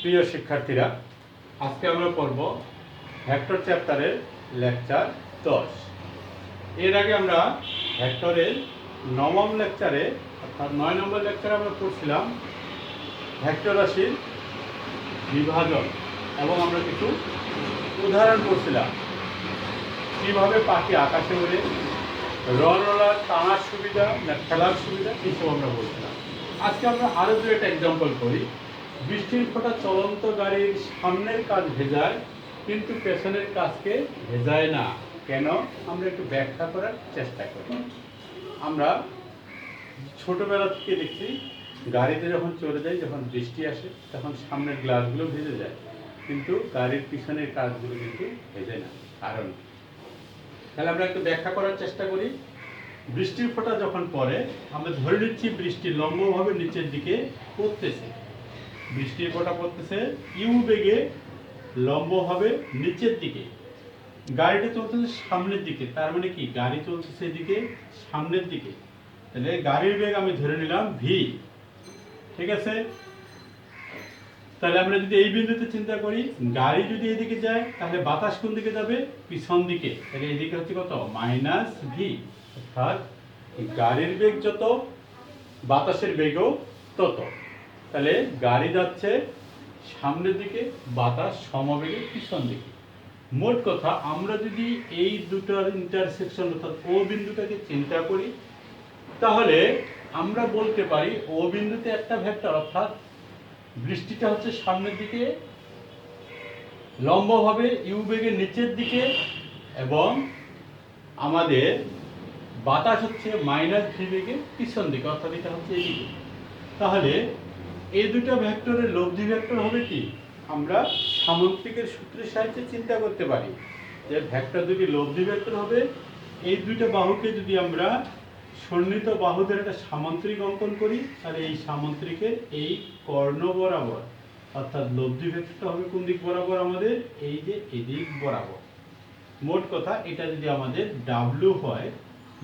প্রিয় শিক্ষার্থীরা, আজকে আমরা পড়ব ভেক্টর চ্যাপ্টারের লেকচার 10। এর আগে আমরা ভেক্টরের নবম লেকচারে অর্থাৎ 9 নম্বর লেকচারে আমরা পড়ছিলাম ভেক্টর রাশির বিভাজন এবং আমরা কিছু উদাহরণ পড়ছিলাম। কীভাবে পাখি আকাশে ওড়ে, রনলার টানার সুবিধা না খেলার সুবিধা, এইসব আমরা বলছিলাম। আজকে আমরা আরও দু একটা এক্সাম্পল করি। বৃষ্টির ফোঁটা চলন্ত গাড়ির সামনের কাজ ভেজায় কিন্তু পেছনের কাজকে ভেজায় না কেন? আমরা একটু ব্যাখ্যা করার চেষ্টা করি। আমরা ছোটবেলা থেকে দেখছি গাড়িতে যখন চলে যায়, যখন বৃষ্টি আসে তখন সামনের গ্লাসগুলো ভেজে যায় কিন্তু গাড়ির পিছনের কাজগুলো কিন্তু ভেজে না। কারণ তাহলে আমরা একটু ব্যাখ্যা করার চেষ্টা করি। বৃষ্টির ফোঁটা যখন পড়ে আমরা ধরে নিচ্ছি বৃষ্টি লম্বভাবে নিচের দিকে পড়তেছে। বৃষ্টির ফোঁটা পড়তেছে ইউ বেগে লম্বভাবে নিচের দিকে, গাড়িটা চলতেছে সামনের দিকে। তার মানে কি গাড়ি চলতেছে এদিকে সামনের দিকে। তাহলে গাড়ির বেগ আমি ধরে নিলাম ভি, ঠিক আছে? তাহলে আমরা যদি এই বিন্দুতে চিন্তা করি, গাড়ি যদি এদিকে যায় তাহলে বাতাস কোন দিকে যাবে? পিছন দিকে। তাহলে এদিকে হচ্ছে কত? Minus V. অর্থাৎ গাড়ির বেগ যত বাতাসের বেগও তত। তাহলে গাড়ি যাচ্ছে সামনের দিকে, বাতাস সমবেগে পিছন দিকে। মোট কথা আমরা যদি এই দুটার ইন্টারসেকশন অর্থাৎ ও বিন্দুটাকে চিন্তা করি তাহলে আমরা বলতে পারি ও বিন্দুতে একটা ভেক্টর, অর্থাৎ বৃষ্টিটা হচ্ছে সামনের দিকে লম্বভাবে ইউ বেগের নিচের দিকে এবং আমাদের বাতাস হচ্ছে মাইনাস ভি বেগের পিছন দিকে, অর্থাৎ এটা হচ্ছে এদিকে। তাহলে এই দুটো ভেক্টরের লব্ধি ভেক্টর হবে কি? আমরা সামন্ত্রিকের সূত্রের সাহায্যে চিন্তা করতে পারি যে ভেক্টর দুটি লব্ধি ভেক্টর হবে। এই দুটো বাহুকে যদি আমরা সন্নিহিত বাহুদের একটা সামান্তরিক অঙ্কন করি তাহলে এই সামান্তরিকের এই কর্ণ বরাবর অর্থাৎ লব্ধি ভেক্টরটা হবে কোন দিক বরাবর? আমাদের এই যে এদিক বরাবর। মোট কথা এটা যদি আমাদের ডাব্লিউ হয়,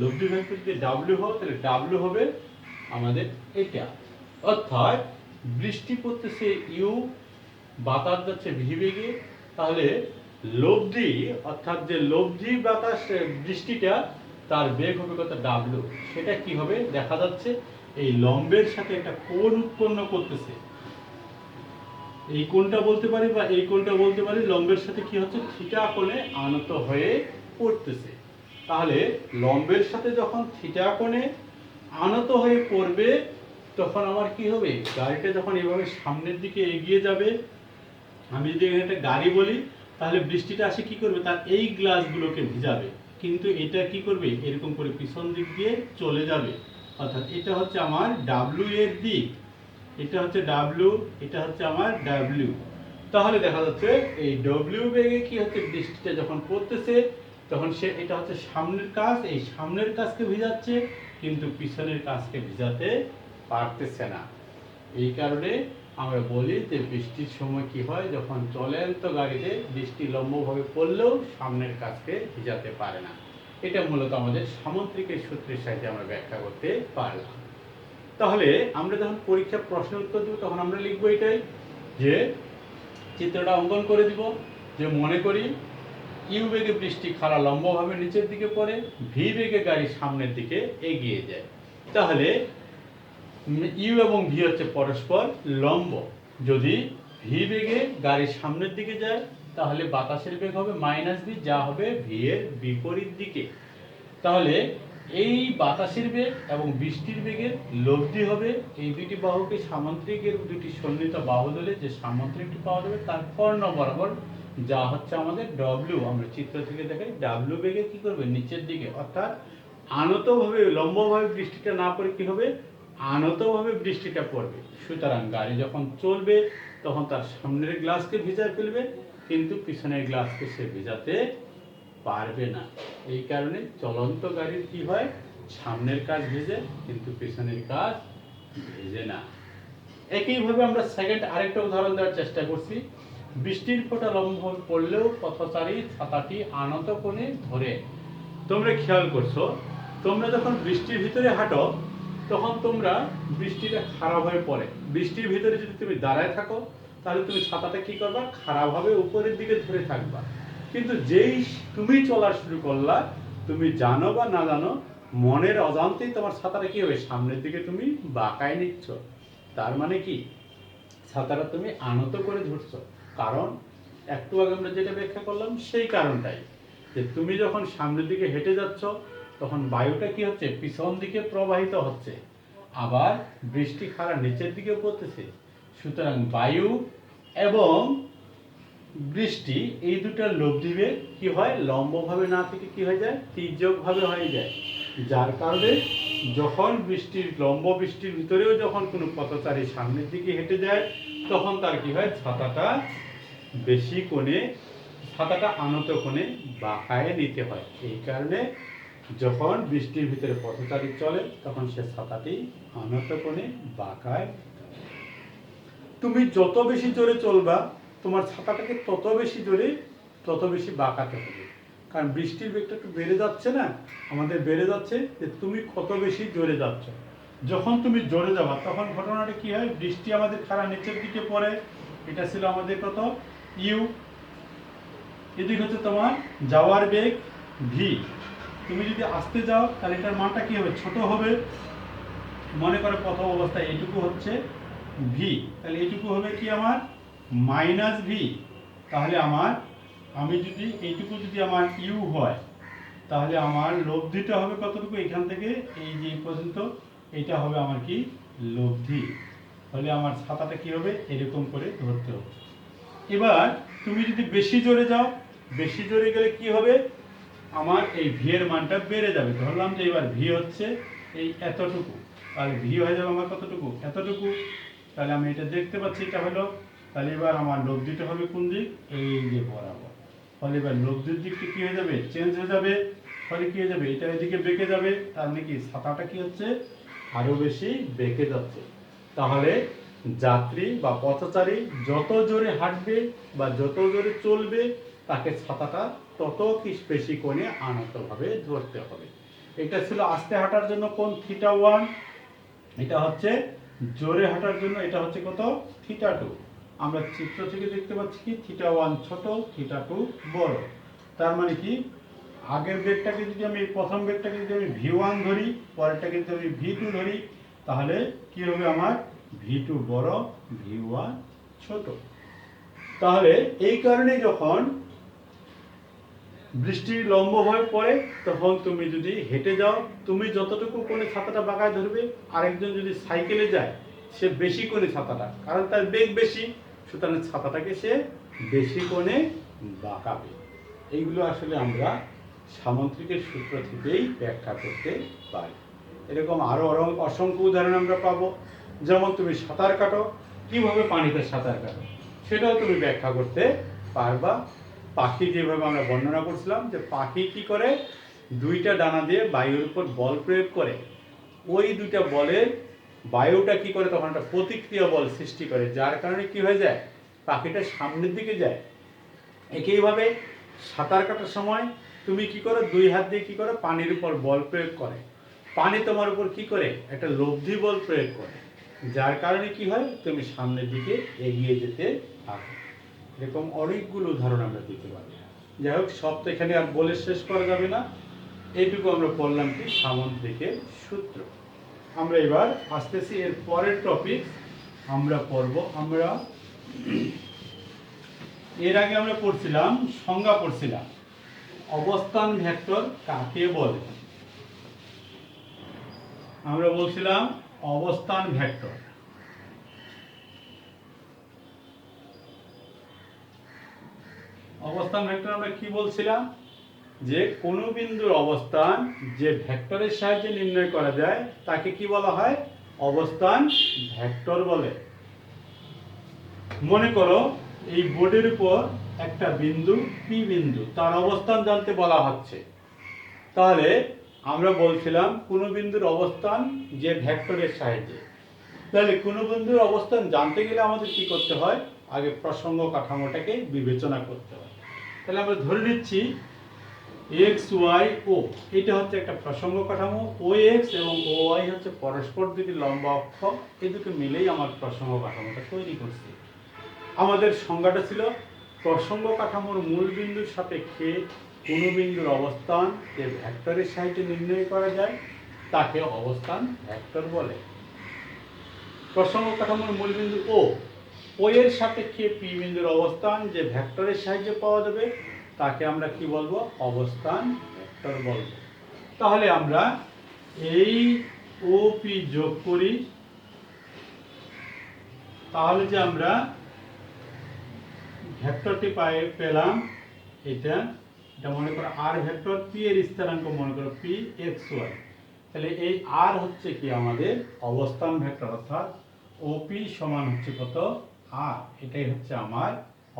লব্ধি ভেক্টর যদি ডাব্লিউ হয় তাহলে ডাব্লিউ হবে আমাদের এটা। অর্থাৎ বৃষ্টি পড়তেছে ইউ, বাতাস যাচ্ছে ভি বেগে, তাহলে লব্ধি অর্থাৎ যে লব্ধি বাতাস বৃষ্টিটা তার বেগ হবে কত? ডাব্লিউ। সেটা কি হবে? দেখা যাচ্ছে এই লম্বের সাথে একটা কোণ উৎপন্ন করতেছে। এই কোণটা বলতে পারি বা এই কোণটা বলতে পারি লম্বের সাথে কি হচ্ছে? থিটা কোণে আনত হয়ে পড়তেছে। তাহলে লম্বের সাথে যখন থিটা কোণে আনত হয়ে পড়বে তখন আমার কি হবে? গাড়িটা যখন এভাবে সামনের দিকে এগিয়ে যাবে, আমি যদি এখানে একটা গাড়ি বলি তাহলে বৃষ্টিটা আসে কি করবে? তার এই গ্লাসগুলোকে ভিজাবে, কিন্তু এটা কি করবে? এরকম করে পিছন দিক দিয়ে চলে যাবে। অর্থাৎ এটা হচ্ছে আমার ডাব্লিউ এর দিক, এটা হচ্ছে ডাব্লিউ, এটা হচ্ছে আমার ডাব্লিউ। তাহলে দেখা যাচ্ছে এই ডব্লিউ বেগে কি হচ্ছে? বৃষ্টিটা যখন পড়তেছে তখন সে এটা হচ্ছে সামনের কাজ, এই সামনের কাজকে ভিজাচ্ছে কিন্তু পিছনের কাজকে ভিজাতে পারতেছে না। এই কারণে আমরা বলি যে বৃষ্টির সময় কি হয়? যখন চলন্ত গাড়িতে বৃষ্টি লম্বভাবে পড়লেও সামনের কাজকে ভিজাতে পারে না। এটা মূলত আমাদের সামন্ত্রিকের সূত্রের সাহায্যে আমরা ব্যাখ্যা করতে পারলাম। তাহলে আমরা যখন পরীক্ষা প্রশ্ন উত্তর দেব তখন আমরা লিখবো এটাই যে চিত্রটা অঙ্কন করে দিব যে মনে করি ইউ বেগে বৃষ্টি খাড়া লম্বভাবে নিচের দিকে পড়ে, ভি বেগে গাড়ি সামনের দিকে এগিয়ে যায়। তাহলে ইউ এবং ভি হচ্ছে পরস্পর লম্ব। যদি ভি বেগে গাড়ির সামনের দিকে যায় তাহলে বাতাসের বেগ হবে মাইনাস ভি, যা হবে ভি এর বিপরীত দিকে। তাহলে এই বাতাসের বেগ এবং বৃষ্টির বেগের লব্ধি হবে এই দুটি বাহুকে সামান্তরিকের দুটি সন্নিহিত বাহু দিলে যে সামান্তরিকটি পাওয়া যাবে তার কর্ণ বরাবর, যা হচ্ছে আমাদের ডব্লিউ। আমরা চিত্র থেকে দেখাই ডাব্লিউ বেগে কি করবে? নিচের দিকে। অর্থাৎ আনতভাবে লম্বভাবে বৃষ্টিটা না পড়ে কি হবে? আনতভাবে বৃষ্টিটা পড়বে। সুতরাং গাড়ি যখন চলবে তখন তার সামনের গ্লাসকে ভিজায় ফেলবে কিন্তু পিছনের গ্লাসকে সে ভিজাতে পারবে না। এই কারণে চলন্ত গাড়ির কি হয়? সামনের কাজ ভেজে কিন্তু পিছনের কাজ ভেজে না। একইভাবে আমরা সেকেন্ড আরেকটা উদাহরণ দেওয়ার চেষ্টা করছি। বৃষ্টির ফোঁটা লম্বভাবে পড়লেও পথচারী ছাতাটি আনত কোণে ধরে। তোমরা খেয়াল করছো, তোমরা যখন বৃষ্টির ভিতরে হাঁটো তখন তোমরা বৃষ্টিটা খারাপ হয়ে পড়ে। বৃষ্টির ভিতরে যদি তুমি দাঁড়ায় থাকো তাহলে তুমি ছাতাটা কি করবা, খাড়াভাবে উপরের দিকে ধরে থাকবা। কিন্তু যেই তুমি চলা শুরু করলা, তুমি জানো বা না জানো, মনের অজান্তেই তোমার ছাতাটা কি হবে, সামনের দিকে তুমি বাঁকায় নিচ্ছ। তার মানে কি, ছাতাটা তুমি আনত করে ধরছো। কারণ একটু আগে আমরা যেটা ব্যাখ্যা করলাম সেই কারণটাই, যে তুমি যখন সামনের দিকে হেঁটে যাচ্ছ তখন বায়ুটা কি হচ্ছে, পিছন দিকে প্রবাহিত হচ্ছে, আবার বৃষ্টি খাড়া নিচের দিকে পড়তেছে। সুতরাং বায়ু এবং বৃষ্টি এই দুটার লব্ধিবে কি হয়, লম্বভাবে না থেকে কি হয়ে যায়, তির্যকভাবে হয়ে যায়। যার কারণে যখন লম্ব বৃষ্টির ভিতরেও যখন কোনো পথচারী সামনের দিকে হেঁটে যায়, তখন তার কি হয়, ছাতাটা বেশি কোণে, ছাতাটা আনত কোণে বাঁকায় নিতে হয়। এই কারণে যখন বৃষ্টির ভিতরে পথচারী চলে তখন সে ছাতাটি আনত কোণে বাঁকায়। তুমি যত বেশি জোরে চলবা, তোমার ছাতাটাকে তত বেশি জোরে, তত বেশি বাঁকাতে হবে। কারণ বৃষ্টির বেগটা একটু বেড়ে যাচ্ছে না, আমাদের বেড়ে যাচ্ছে, যে তুমি কত বেশি জোরে যাচ্ছ। যখন তুমি জোরে যাবা তখন ঘটনাটা কি হয়, বৃষ্টি আমাদের খাড়া নিচের দিকে পড়ে। এটা ছিল আমাদের কত, ইউ। এদিক হচ্ছে তোমার যাওয়ার বেগ ভি। তুমি যদি আসতে যাও তাহলে এটার মানটা কি হবে, ছোট হবে। মনে করো প্রথম অবস্থায় এইটুকু হচ্ছে ভি, তাহলে এইটুকু হবে কি আমার মাইনাস ভি। তাহলে আমি যদি এইটুকু যদি আমার ইউ হয়, তাহলে আমার লব্ধিটা হবে কতটুকু, এখান থেকে এই যে পর্যন্ত, এটা হবে আমার কি, লব্ধি। তাহলে আমার ছাতাটা কি হবে, এরকম করে ধরতে হবে। এবার তুমি যদি বেশি জোরে যাও, বেশি জোরে গেলে কি হবে, আমার এই ভি এর মানটা বেড়ে যাবে। ধরলাম যে এবার ভি হচ্ছে এই এতটুকু, তাহলে ভি হয়ে যাবে আমার কতটুকু, এতটুকু। তাহলে আমি এটা দেখতে পাচ্ছি, এটা হলো। তাহলে এবার আমার লব্ধিটা হবে কোন দিক, এই যে বরাবর। ফলে এবার লব্ধির দিকটা কি হয়ে যাবে, চেঞ্জ হয়ে যাবে। ফলে কি হয়ে যাবে, এটা এদিকে বেঁকে যাবে। তার মানে কি, ছাতাটা কি হচ্ছে, আরো বেশি বেঁকে যাচ্ছে। তাহলে যাত্রী বা পথচারী যত জোরে হাঁটবে বা যত জোরে চলবে, তাকে ছাতাটা তত বেশি কোণে আনতভাবে ধরতে হবে। এটা ছিল আস্তে হাঁটার জন্য কোণ θ1, এটা হচ্ছে জোরে হাঁটার জন্য, এটা হচ্ছে কত, θ2। আমরা চিত্র থেকে দেখতে পাচ্ছি কি, θ1 ছোট, θ2 বড়। তার মানে কি, আগের বেগটাকে যদি আমি, প্রথম বেগটাকে যদি আমি v1 ধরি, পরেরটাকে যদি আমি v2 ধরি, তাহলে কি হবে, আমার v2 বড়, v1 ছোট। তাহলে এই কারণে যখন বৃষ্টি লম্ব হয়ে পড়ে, তখন তুমি যদি হেঁটে যাও, তুমি যতটুকু কোণে ছাতাটা বাঁকায় ধরবে, আরেকজন যদি সাইকেলে যায় সে বেশি কোণে ছাতাটা, কারণ তার বেগ বেশি, সুতরাং ছাতাটাকে সে বেশি কোণে বাঁকাবে। এইগুলো আসলে আমরা সামন্ত্রিকের সূত্র থেকেই ব্যাখ্যা করতে পারি। এরকম আরো অসংখ্য উদাহরণ আমরা পাবো। যেমন তুমি সাঁতার কাটো, কিভাবে পানিতে সাঁতার কাটো সেটাও তুমি ব্যাখ্যা করতে পারবা। পাখি যেভাবে আমরা বর্ণনা করছিলাম, যে পাখি কি করে, দুইটা ডানা দিয়ে বায়ুর উপর বল প্রয়োগ করে, ওই দুইটা বলের বায়ুটা কি করে, তখন একটা প্রতিক্রিয়া বল সৃষ্টি করে, যার কারণে কি হয়ে যায়, পাখিটা সামনের দিকে যায়। একইভাবে সাঁতার কাটার সময় তুমি কি করো, দুই হাত দিয়ে কি করো, পানির উপর বল প্রয়োগ করে, পানি তোমার উপর কি করে, একটা লব্ধি বল প্রয়োগ করে, যার কারণে কি হয়, তুমি সামনের দিকে এগিয়ে যেতে থাকো। এরকম অনেকগুলো উদাহরণ আমরা দিতে পারি। যাই হোক, সব তো এখানে আর বলে শেষ করা যাবে না। এইটুকু আমরা পড়লাম কি, সামন্ত্রিকের সূত্র। আমরা এবার আসতেছি এর পরের টপিক আমরা পড়ব। আমরা এর আগে আমরা পড়ছিলাম, সংজ্ঞা পড়ছিলাম, অবস্থান ভেক্টর কাকে বলে। আমরা বলছিলাম অবস্থান ভেক্টর। অবস্থান ভেক্টর আমরা কি বলছিলাম, যে কোনো বিন্দুর অবস্থান যে ভেক্টরের সাহায্যে নির্ণয় করা যায় তাকে কি বলা হয়, অবস্থান ভেক্টর বলে। মনে করো এই বোর্ডের উপর একটা বিন্দু পি বিন্দু, তার অবস্থান জানতে বলা হচ্ছে। তাহলে আমরা বলছিলাম কোনো বিন্দুর অবস্থান যে ভেক্টরের সাহায্যে। তাহলে কোনো বিন্দুর অবস্থান জানতে গেলে আমাদের কি করতে হয়, আগে প্রসঙ্গ কাঠামোটাকে বিবেচনা করতে হয়। তাহলে আমরা ধরে নিচ্ছি এক্স ওয়াই ও, এটা হচ্ছে একটা প্রসঙ্গ কাঠামো। ও এক্স এবং ও ওয়াই হচ্ছে পরস্পর দুটি লম্ব অক্ষ, এই দুটো মিলেই আমার প্রসঙ্গ কাঠামোটা তৈরি করছে। আমাদের সংজ্ঞাটা ছিল প্রসঙ্গ কাঠামোর মূল বিন্দুর সাপেক্ষে কোনো বিন্দুর অবস্থান যে ভেক্টরের সাহায্যে নির্ণয় করা যায় তাকে অবস্থান ভেক্টর বলে। প্রসঙ্গ কাঠামোর মূল বিন্দু ও এর সাপেক্ষে পি বিন্দুর অবস্থান যে ভেক্টরের সাহায্যে পাওয়া যাবে তাকে আমরা কি বলবো? অবস্থান ভেক্টর বলবো। তাহলে আমরা এই ও পি যোগ করি, তাহলে যে আমরা ভেক্টরটি পেলাম এটা মনে করো আর ভেক্টর, পি এর স্থানাঙ্ক মনে করো পি এক্স ওয়াই। তাহলে এই আর হচ্ছে কি আমাদের অবস্থান ভেক্টর, অর্থাৎ ওপি সমান হচ্ছে কত? আর। এটাই হচ্ছে আমার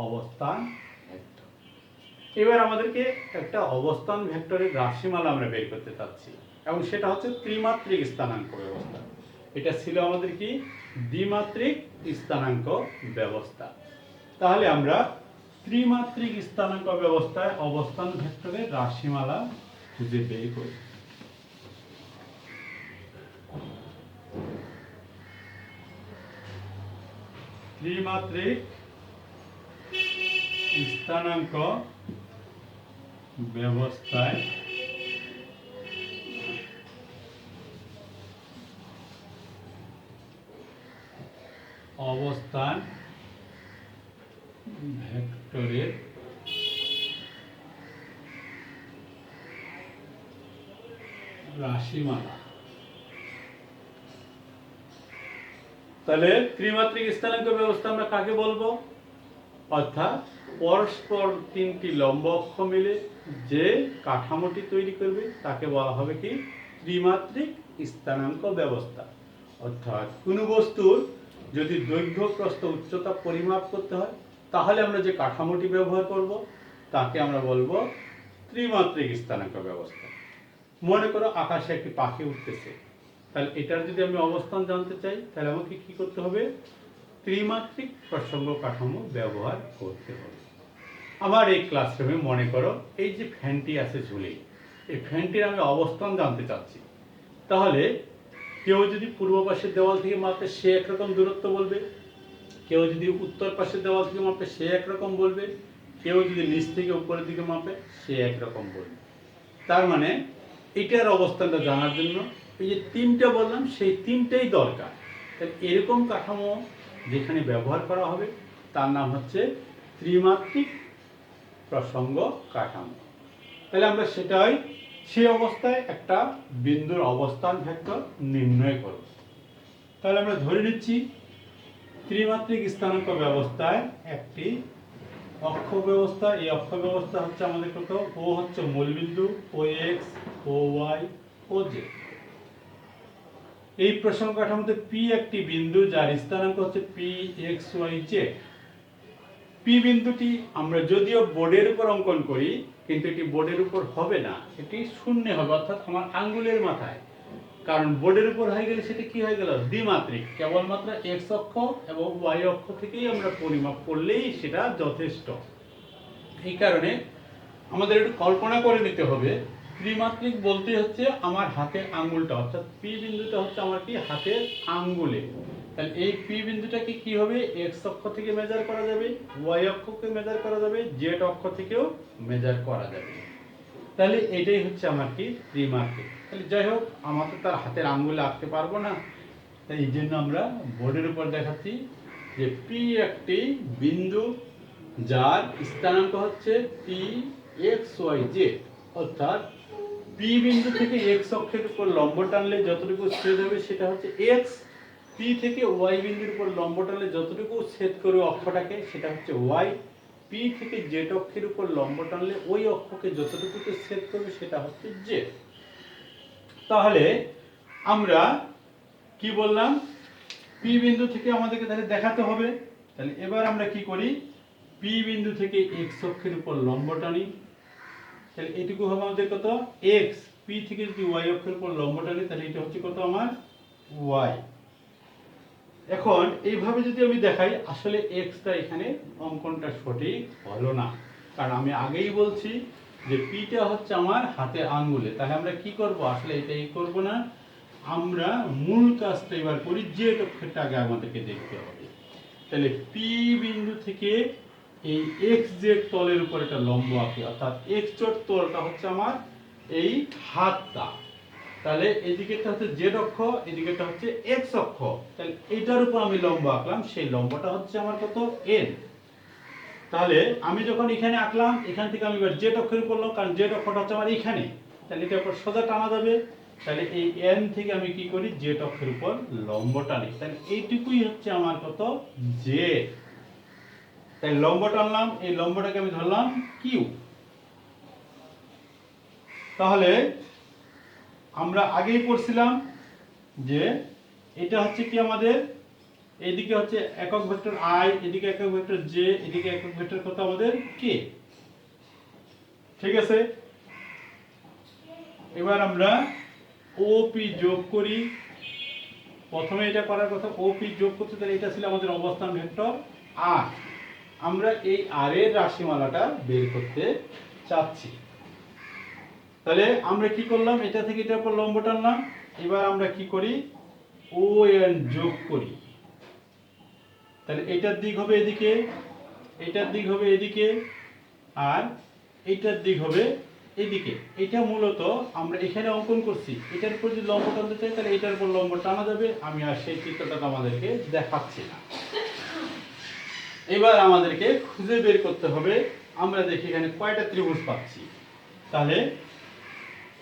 অবস্থান ভেক্টর। এবার আমাদেরকে একটা অবস্থান ভেক্টরের রাশিমালা আমরা বের করতে চাচ্ছি, এবং সেটা হচ্ছে ত্রিমাত্রিক স্থানাঙ্ক ব্যবস্থা। এটা ছিল আমাদের কি? দ্বিমাত্রিক স্থানাঙ্ক ব্যবস্থা। তাহলে আমরা ত্রিমাত্রিক স্থানাঙ্ক ব্যবস্থায় অবস্থান ভেক্টরের রাশিমালা খুঁজে বের করি। ত্রিমাত্রিক স্থানাঙ্ক ব্যবস্থায় অবস্থান ভেক্টরের রাশিমালা। তাহলে ত্রিমাত্রিক স্থানাঙ্ক ব্যবস্থা আমরা কাকে বলবো? অর্থাৎ পরস্পর তিনটি লম্ব অক্ষ মিলে যে কাঠামোটি তৈরি করবে তাকে বলা হবে কি? ত্রিমাত্রিক স্থানাঙ্ক ব্যবস্থা। অর্থাৎ কোনো বস্তুর যদি দৈর্ঘ্য, প্রস্থ, উচ্চতা পরিমাপ করতে হয় তাহলে আমরা যে কাঠামোটি ব্যবহার করব তাকে আমরা বলবো ত্রিমাত্রিক স্থানাঙ্ক ব্যবস্থা। মনে করো আকাশে একটি পাখি উঠতেছে, তাহলে এটার যদি আমি অবস্থান জানতে চাই তাহলে আমাকে কি করতে হবে? ত্রিমাত্রিক প্রসঙ্গ কাঠামো ব্যবহার করতে হবে। আমার এই ক্লাসরুমে মনে করো এই যে ফ্যানটি আছে ঝুলে, এই ফ্যানটির আমি অবস্থান জানতে চাচ্ছি। তাহলে কেউ যদি পূর্ব পাশের দেওয়াল থেকে মাপে সে একরকম দূরত্ব বলবে, কেউ যদি উত্তর পাশের দেওয়াল থেকে মাপে সে একরকম বলবে, কেউ যদি নিচ থেকে উপরের দিকে মাপে সে একরকম বলবে। তার মানে এটার অবস্থানটা জানার জন্য এই যে তিনটা বললাম সেই তিনটেই দরকার। তাহলে এরকম কাঠামো যেখানে ব্যবহার করা হবে তার নাম হচ্ছে ত্রিমাত্রিক প্রসঙ্গ কাঠামো। তাহলে আমরা সেটাই সেই অবস্থায় একটা বিন্দুর অবস্থান ভেক্টর নির্ণয় করব। তাহলে আমরা ধরে নিচ্ছি ত্রিমাত্রিক স্থানাঙ্ক ব্যবস্থায় একটি অক্ষ ব্যবস্থা। এই অক্ষ ব্যবস্থা হচ্ছে আমাদের কত? ও হচ্ছে মূলবিন্দু, O X, O Y, O Z. এই প্রসঙ্গ কাঠামোতে পি একটি বিন্দু যার স্থানাঙ্ক হচ্ছে P X Y Z. P বিন্দুটি আমরা যদিও বোর্ডের উপর অঙ্কন করি কিন্তু এটি বোর্ডের উপর হবে না, এটি শূন্যে হবে, অর্থাৎ আমার আঙ্গুলের মাথায়। কারণ বোর্ডের উপর হয়ে গেলে সেটা কি হয়ে গেল? দ্বিমাত্রিক। কেবলমাত্র এক্স অক্ষ এবং ওয়াই অক্ষ থেকেই আমরা পরিমাপ করলেই সেটা যথেষ্ট। এই কারণে আমাদের একটু কল্পনা করে নিতে হবে ত্রিমাত্রিক বলতে হচ্ছে আমার হাতের আঙ্গুলটা, অর্থাৎ পি বিন্দুটা হচ্ছে আমার কি? হাতের আঙ্গুলে। তাহলে এই পি বিন্দুটাকে কি হবে? এক্স অক্ষ থেকে মেজার করা যাবে, ওয়াই অক্ষকে মেজার করা যাবে, জেড অক্ষ থেকেও মেজার করা যাবে। তাহলে এটাই হচ্ছে আমার কি? ত্রিমাত্রিক। তাহলে যাই হোক, আমরা তো তার হাতের আঙ্গুলে আঁকতে পারবো না, তাই এই জন্য আমরা বোর্ডের উপর দেখাচ্ছি যে পি একটি বিন্দু যার স্থানাঙ্ক হচ্ছে পি এক্স ওয়াই জেড। অর্থাৎ পি বিন্দু থেকে এক্স অক্ষের উপর লম্ব টানলে যতটুকু ছেদ হবে সেটা হচ্ছে এক্স, পি থেকে ওয়াই বিন্দুর উপর লম্ব টানলে যতটুকু ছেদ করবে অক্ষটাকে সেটা হচ্ছে ওয়াই, পি থেকে জেড অক্ষের উপর লম্ব টানলে ওই অক্ষকে যতটুকু ছেদ করবে সেটা হচ্ছে জেড। তাহলে আমরা কি বললাম? পি বিন্দু থেকে আমাদেরকে তাহলে দেখাতে হবে। তাহলে এবার আমরা কি করি? পি বিন্দু থেকে এক্স অক্ষের উপর লম্ব টানি, তাহলে এটুকু হবে আমাদের কত? এক্স। পি থেকে যদি ওয়াই অক্ষের উপর লম্ব টানি তাহলে এটা হচ্ছে কত আমার? ওয়াই। এখন এইভাবে যদি আমি দেখাই আসলে এক্সটা এখানে অঙ্কনটা সঠিক হলো না, কারণ আমি আগেই বলছি যে পিটা হচ্ছে আমার হাতের আঙ্গুলে। তাহলে আমরা কি করব? আসলে এটাই করব না, আমরা মূল কাজটা এবার করি। জেড অক্ষরটা আগে আমাদেরকে দেখতে হবে। তাহলে পি বিন্দু থেকে এই এক্স জেড তলের উপর একটা লম্ব আঁকি, অর্থাৎ এক্স জেড তলটা হচ্ছে আমার এই হাতটা। তাহলে এদিকেটা হচ্ছে জেড অক্ষ, এদিকেটা হচ্ছে এক্স অক্ষ। তাহলে এটার উপর আমি লম্ব আঁকলাম, সেই লম্বটা হচ্ছে আমার কত, এন। তাহলে আমি যখন এখানে আঁকলাম, এখান থেকে আমি এবার জেড অক্ষের উপর লম্ব, কারণ জেড অক্ষটা হচ্ছে আমার এখানে, তাহলে এটার উপর সোজা টানা যাবে। তাহলে এই এন থেকে আমি কি করি, জেড অক্ষের উপর লম্ব টানি। তাহলে এইটুকুই হচ্ছে আমার কত, জেড। তাই লম্ব টানলাম, এই লম্বটাকে আমি ধরলাম কিউ। তাহলে আমরা আগেই পড়ছিলাম যে এটা হচ্ছে কি আমাদের, এইদিকে হচ্ছে একক ভেক্টর আই, এদিকে একক ভেক্টর জে, এদিকে একক ভেক্টর কত আমাদের কে। ঠিক আছে, এবার আমরা ওপি যোগ করি। প্রথমে এটা করার কথা, ওপি যোগ করতে, তাহলে এটা ছিল আমাদের অবস্থান ভেক্টর আর। আমরা এই আর এর রাশিমালাটা বের করতে চাচ্ছি। তাহলে আমরা কি করলাম, এটা থেকে এটার উপর লম্ব টানলাম। এবার আমরা কি করি, ও এন যোগ করি। তাহলে এটার দিক হবে এদিকে, এটার দিক হবে এদিকে, আর এটার দিক হবে এদিকে। এটা মূলত আমরা এখানে অঙ্কন করছি, এটার উপর যদি লম্ব টানতে চাই তাহলে এটার উপর লম্ব টানা যাবে। আমি আর সেই চিত্রটা আমাদেরকে দেখাচ্ছি না। এবার আমাদেরকে খুঁজে বের করতে হবে, আমরা দেখি এখানে কয়টা ত্রিভুজ পাচ্ছি। তাহলে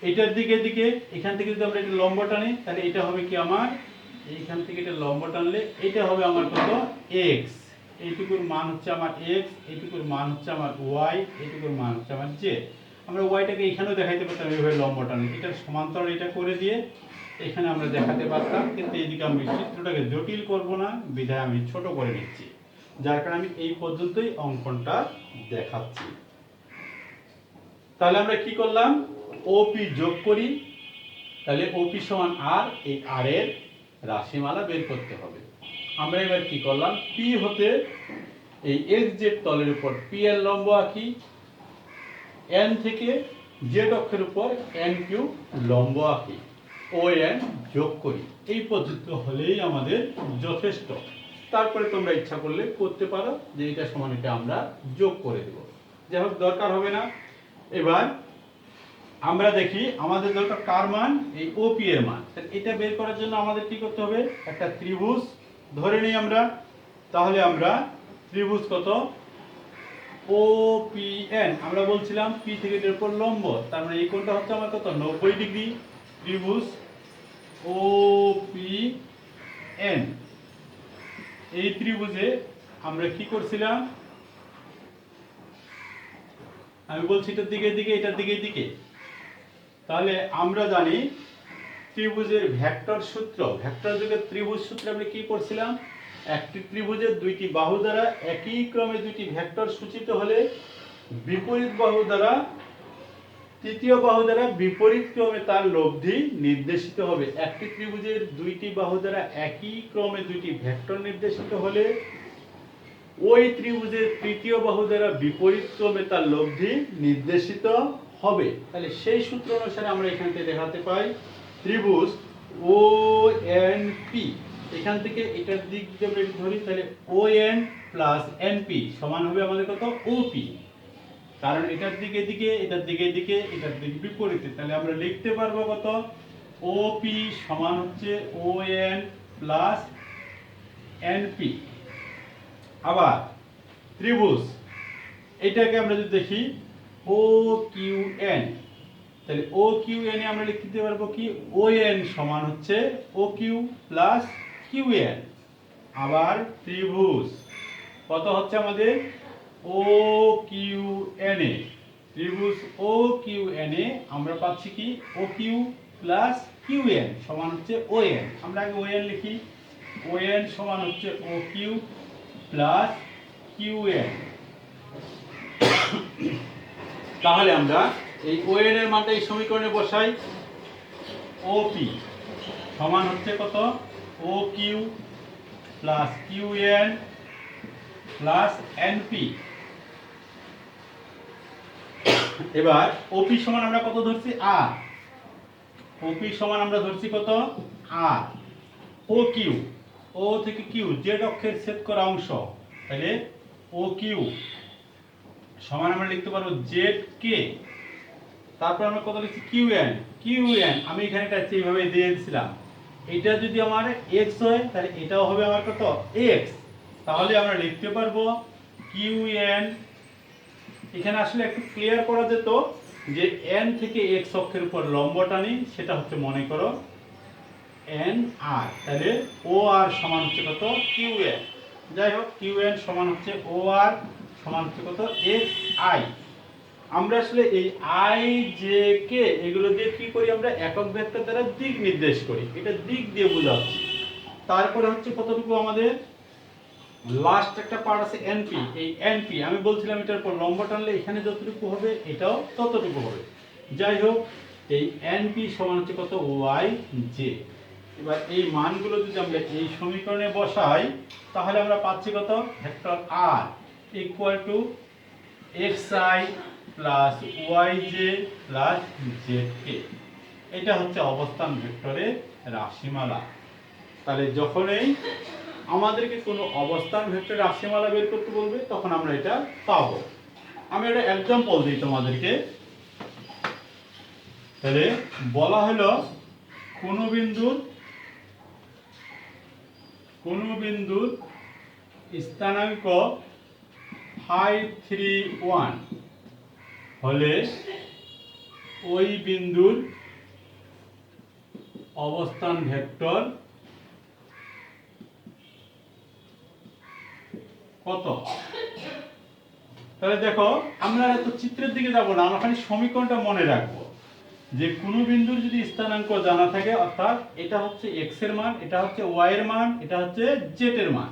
এটার দিকে এদিকে, এখান থেকে যদি আমরা এটা লম্ব টানি, তাহলে এটা হবে কি আমার, এইখান থেকে এটা লম্ব টানলে এটা হবে আমার কত, এক্স। এইটুকুর মান হচ্ছে আমার এক্স, এইটুকুর মান হচ্ছে আমার ওয়াই, এইটুকুর মান হচ্ছে আমার জেড। আমরা ওয়াইটাকে এখানেও দেখাইতে পারতাম এইভাবে লম্ব টানলে, এটার সমান্তরাল এটা করে দিয়ে এখানে আমরা দেখাতে পারতাম, কিন্তু এইদিকে আমি চিত্রটাকে জটিল করব না বিধায় আমি ছোট করে নিচ্ছি, যার কারণে আমি এই পর্যন্তই অঙ্কনটা দেখাচ্ছি। তাহলে আমরা কি করলাম, ওপি যোগ করি। তাহলে ওপি সমান আর, এই আর এর রাশিমালা বের করতে হবে। আমরা এবার কি করলাম, পি হতে এই এক্স জেড তলের উপর পি এর লম্ব আঁকি, এন থেকে জেড অক্ষের উপর এন কিউ লম্ব আঁকি, ও এন যোগ করি। এই পদ্ধতি হলেই আমাদের যথেষ্ট। তারপরে তোমরা ইচ্ছা করলে করতে পারো যে এটা সমান এটা আমরা যোগ করে দেব, যাই হোক দরকার হবে না। এবার আমরা দেখি আমাদের দরকার কার মান, এই ওপি এর মান। এটা বের করার জন্য আমাদের কি করতে হবে, একটা ত্রিভুজ ধরে নিই আমরা। তাহলে আমরা ত্রিভুজ কত, ওপিএন, আমরা বলছিলাম পি থেকে এর উপর লম্ব, তার মানে এই কোণটা হচ্ছে আমার কত, 90 ডিগ্রি। ত্রিভুজ ওপিএন, এই ত্রিভুজে আমরা কি করছিলাম, আমি বলছি এটার দিকে এদিকে, এটার দিকে এদিকে। তাহলে আমরা জানি ত্রিভুজের ভেক্টর সূত্র, ভেক্টর যুগের ত্রিভুজ সূত্রে আমরা কি করছিলাম, একটি ত্রিভুজের দুইটি বাহু দ্বারা একই ক্রমে দুইটি ভেক্টর সূচিত হলে বিপরীত বাহু দ্বারা তৃতীয় বাহু দ্বারা বিপরীত ক্রমে তার লব্ধি নির্দেশিত হবে। একটি ত্রিভুজের দুইটি বাহু দ্বারা একই ক্রমে দুইটি ভেক্টর নির্দেশিত হলে ওই ত্রিভুজের তৃতীয় বাহু দ্বারা বিপরীত ক্রমে তার লব্ধি নির্দেশিত হবে। তাহলে সেই সূত্র অনুসারে আমরা এখান থেকে দেখাতে পাই ত্রিভুজ ও এন পি, এখান থেকে এটার দিক যদি আমরা ধরি তাহলে O N plus N P সমান হবে আমাদের কত, ওপি। কারণ এটার দিকে এদিকে, এটার দিকে এদিকে, এটার দিকে বিপরীতে, তাহলে আমরা লিখতে পারবো কত, ওপি সমান হচ্ছে O N plus N P. আবার ত্রিভুজ এটাকে আমরা যদি দেখি ও কিউ এন, তাহলে ও কিউ এন এ আমরা লিখতে পারবো কি, ও এন সমান হচ্ছে ও কিউ প্লাস কিউ এন। আবার ত্রিভুজ কত হচ্ছে আমাদের, ও কিউ এন এ, ত্রিভুজ ও কিউ এন এ আমরা পাচ্ছি কি, ও কিউ প্লাস কিউ এন সমান হচ্ছে ও এন। আমরা আগে ও এন লিখি, ও এন সমান হচ্ছে ও কিউ প্লাস কিউ এন। তাহলে আমরা এই ও এন এর মানটা এই সমীকরণে বসাই, ওপি সমান হচ্ছে কত, O Q plus Q N plus NP. এবার ওপি সমান আমরা কত ধরছি, আর। ওপি সমান আমরা ধরছি কত, আর। ও কিউ, ও থেকে কিউ জেড অক্ষের ছেদ করা অংশ, তাহলে ও কিউ সমান আমরা লিখতে পারবো জেড কে। তারপর আমরা কত লিখছি কিউ এন। কিউ এন আমি এখানে একটা এইভাবে দিয়ে দিয়েছিলাম, এটা যদি আমার এক্স হয় তাহলে এটাও হবে আমার কত এক্স। তাহলে আমরা লিখতে পারবো কিউ এন। এখানে আসলে একটু ক্লিয়ার করা যেত যে এন থেকে এক্স অক্ষের উপর লম্ব টানি, সেটা হচ্ছে মনে করো এন আর, তাহলে ও আর সমান হচ্ছে কত কিউ এন। যাই হোক কিউ এন সমান হচ্ছে ও আর সমান হচ্ছে কত এক্স আই। আমরা আসলে এই আই জে কে এগুলো দিয়ে কি করি, আমরা একক ভেক্টর দ্বারা দিক নির্দেশ করি, এটা দিক দিয়ে বোঝাচ্ছি। তারপরে হচ্ছে কতটুকু আমাদের লাস্ট একটা পার্ট আছে এনপি। এই এনপি আমি বলছিলাম এটার উপর লম্ব টানলে এখানে যতটুকু হবে এটাও ততটুকু হবে। যাই হোক এই এনপি সমান হচ্ছে কত ওয়াই জে। এবার এই মানগুলো যদি আমরা এই সমীকরণে বসাই তাহলে আমরা পাচ্ছি কত vector r equal to x i plus y j plus z k. এটা হচ্ছে অবস্থান ভেক্টরের রাশিমালা। তাহলে যখনই আমাদেরকে কোনো অবস্থান ভেক্টর রাশিমালা বের করতে বলবে তখন আমরা এটা পাবো। আমি একটা এক্সাম্পল দিই তোমাদেরকে। তাহলে বলা হলো কোনো বিন্দুর স্থানাঙ্ক 5 3 1 হলে ওই বিন্দুর অবস্থান ভেক্টর কত। তাহলে দেখো আমরা এত চিত্রের দিকে যাব না, আমরা খালি সমীকরণটা মনে রাখবো যে কোনো বিন্দুর যদি স্থানাঙ্ক জানা থাকে, অর্থাৎ এটা হচ্ছে এক্স এর মান, এটা হচ্ছে ওয়াই এর মান, এটা হচ্ছে জেড এর মান,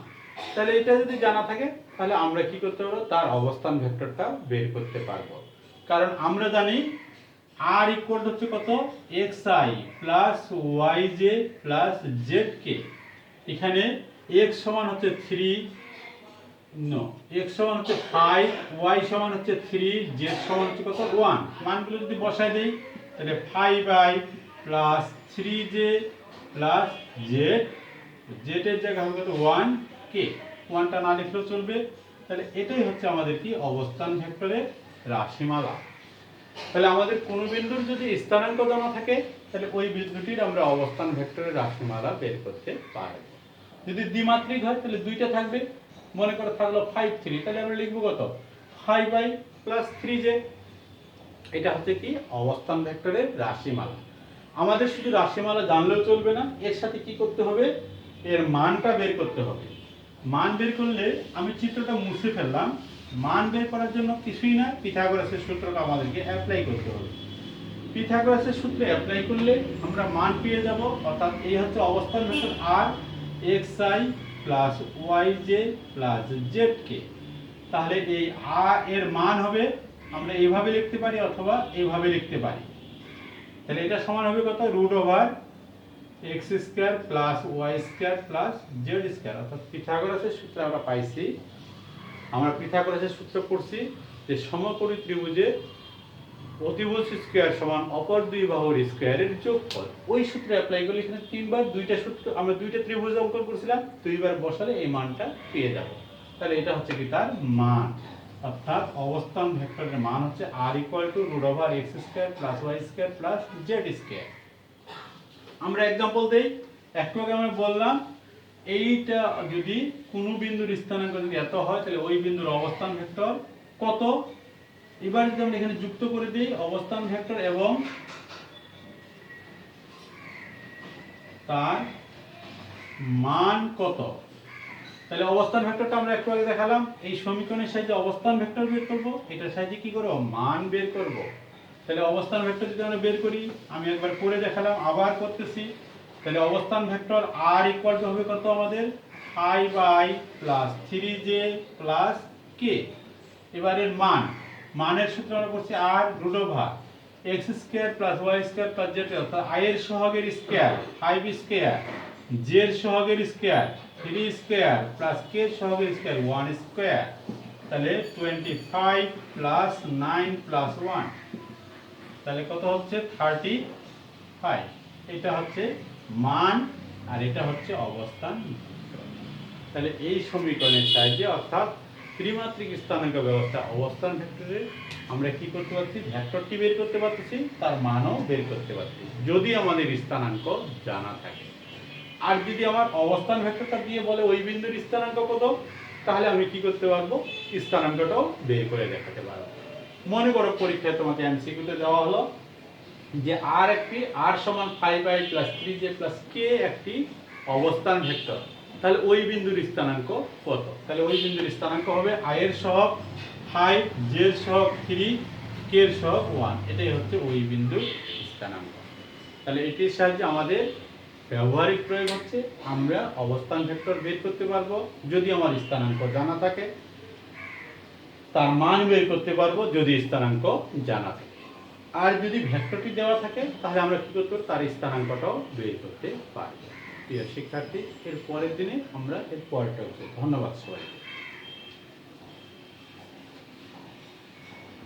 তাহলে এটা যদি জানা থাকে তাহলে আমরা কি করতে পারবো, তার অবস্থান ভেক্টরটা বের করতে পারবো। কারণ আমরা জানি আর ইকুয়াল হচ্ছে কত x i plus y j plus z k. এখানে এক্স সমান হচ্ছে 3, x সমান হচ্ছে 5, y সমান হচ্ছে 3, z সমান হচ্ছে কত 1। মানগুলো যদি বসায় দেই তাহলে 5i plus 3j plus z, z এর জায়গায় হবে কত 1k, 1টা না লিখলেও চলবে। তাহলে এটাই হচ্ছে আমাদের কি অবস্থান ভেক্টরের রাশিমালা। তাহলে আমাদের কোন বিন্দুর যদি স্থানাঙ্ক জানা থাকে তাহলে ওই বিন্দুটির আমরা অবস্থান ভেক্টরের রাশিমালা বের করতে পারব। যদি দ্বিমাত্রিক হয় তাহলে দুইটা থাকবে, মনে করে থাকলো 5 3, তাহলে আমরা লিখবো কত 5i প্লাস 3j। এটা হচ্ছে কি অবস্থান ভেক্টরের রাশিমালা। আমাদের শুধু রাশিমালা জানলেও চলবে না, এর সাথে কি করতে হবে, এর মানটা বের করতে হবে। মান বের করলে আমি চিত্রটা মুছে ফেললাম। মান বের করার জন্য কিছুই না, পিথাগোরাসের সূত্রটা আমাদেরকে অ্যাপ্লাই করতে হবে। পিথাগোরাসের সূত্রে অ্যাপ্লাই করলে আমরা মান পেয়ে যাব, অর্থাৎ এই হচ্ছে অবস্থান ভেক্টর আর xi plus yj plus zk। তাহলে এই আর এর মান হবে, আমরা এইভাবে লিখতে পারি অথবা এইভাবে লিখতে পারি। তাহলে এটা সমান হবে কত root over x square plus y square plus z square. অর্থাৎ পিথাগোরাসের সূত্র আমরা পাইছি, আমরা পিথাগোরাসের সূত্র পড়ছি যে সমকোণী ত্রিভুজে অতিভুজ স্কয়ার সমান অপর দুই বাহুর স্কয়ারের যোগফল। ওই সূত্রে অ্যাপ্লাই করলে এখানে তিনবার দুইটা সূত্র, আমরা দুইটা ত্রিভুজ অঙ্কন করেছিলাম, দুইবার বসালে এই মানটা পেয়ে যাব। তাহলে এটা হচ্ছে কি তার মান, অর্থাৎ অবস্থান ভেক্টরের মান হচ্ছে r equal to root over x square plus y square plus z square. আমরা एग्जांपल দেই। একটু আগে আমরা বললাম এইটা যদি কোনো বিন্দুর স্থানাঙ্ক যদি এত হয় তাহলে ওই বিন্দুর অবস্থান ভেক্টর কত। এবার যদি আমরা এখানে যুক্ত করে দিই অবস্থান ভেক্টর এবং তার মান কত, তাহলে অবস্থান ভেক্টরটা আমরা একটু আগে দেখালাম। এই সমীকরণের সাহায্যে অবস্থান ভেক্টর বের করব, এটার সাহায্যে কি করব মান বের করব। তাহলে অবস্থান ভেক্টর যদি আমরা বের করি, আমি একবার করে দেখালাম, আবার করতেছি। তাহলে অবস্থান ভেক্টর r ইকুয়াল টু হবে কত আমাদের 5i plus 3j plus k। এবারের মান, মানের সূত্র আমরা করছি r root over x square plus y square plus z, অর্থাৎ i এর সহগের স্কয়ার 5 স্কয়ার, j এর সহগের স্কয়ার 3 স্কয়ার প্লাস k এর সহগের স্কয়ার 1 স্কয়ার। তাহলে 25 প্লাস 9 প্লাস 1, তাহলে কত হচ্ছে 35। এটা হচ্ছে মান আর এটা হচ্ছে অবস্থান ভেক্টর। তাহলে এই সমীকরণের সাহায্যে অর্থাৎ ত্রিমাত্রিক স্থানাঙ্ক ব্যবস্থা অবস্থান ভেক্টরে আমরা কি করতে পারছি, ভেক্টরটি বের করতে পারতেছি, তার মানও বের করতে পারছি যদি আমাদের স্থানাঙ্ক জানা থাকে। আর যদি আমার অবস্থান ভেক্টরটা দিয়ে বলে ওই বিন্দুর স্থানাঙ্ক কত, তাহলে আমি কি করতে পারবো, স্থানাঙ্কটাও বের করে দেখাতে পারবো। মনে করো পরীক্ষায় তোমাকে এমসিকিউতে দেওয়া হলো যে আর একটি আর সমান 5i + 3j + k একটি অবস্থান ভেক্টর, তাহলে ওই বিন্দুর স্থানাঙ্ক কত? তাহলে ওই বিন্দুর স্থানাঙ্ক হবে i এর সহগ 5, j এর সহগ 3, k এর সহগ 1। এটাই হচ্ছে ওই বিন্দুর স্থানাঙ্ক। তাহলে এটির সাহায্যে আমাদের ব্যবহারিক প্রয়োগ হচ্ছে আমরা অবস্থান ভেক্টর বের করতে পারবো যদি আমার স্থানাঙ্ক জানা থাকে, তার মান বের করতে পারবো যদি স্থানাঙ্ক জানা থাকে। আর যদি ভেক্টরটি দেওয়া থাকে তাহলে আমরা কি করতে পারবো, তার স্থানাঙ্কটাও বের করতে পারবো। প্রিয় শিক্ষার্থী, এর পরের দিনে আমরা এর পরেরটা হচ্ছে। ধন্যবাদ সবাইকে।